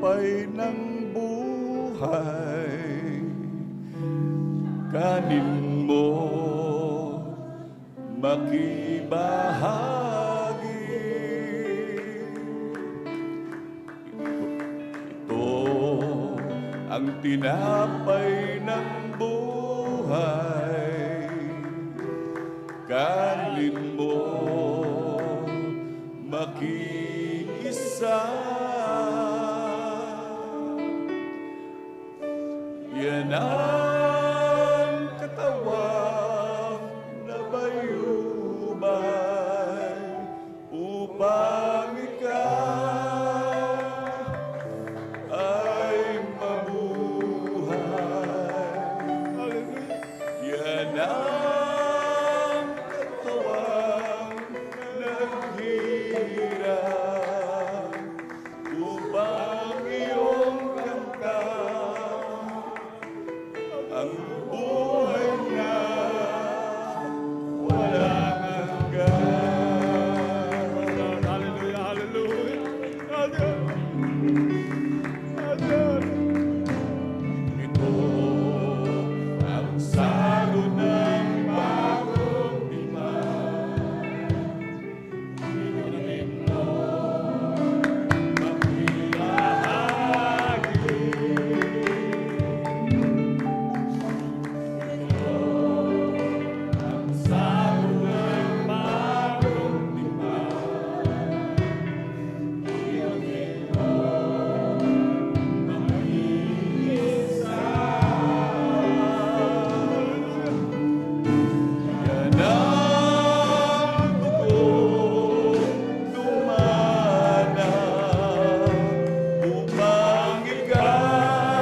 tinapay ng buhay, kanin mo makibahagi. Ito ang tinapay ng buhay, kanin mo makiisa. Yan ang katawan na bayubay upang ikaw ay mabuhay. Yan ang katawan na naghirap upang iyong kamtan ang buhay na walang hanggan. Hallelujah, hallelujah. Ito ang salo ng bagong tipan. Hinahin mo makibahagi. Ang salo ng bagong tipan. Hinahin mo makiisa. Yan ang dugong dumanang upang ikaw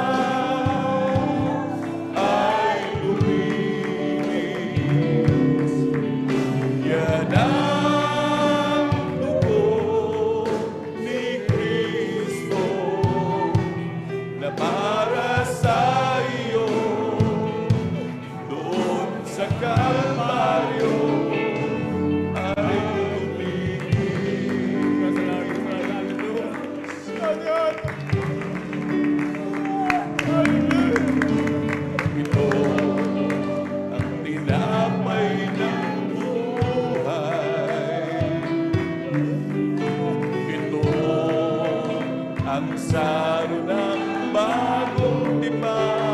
ay luminis. Yan ang dugo ni Kristo na para sa iyo doon sa Kalbaryo ay luminis. Ito ang tinapay ng buhay. Ito ang saro ng bagong tipan.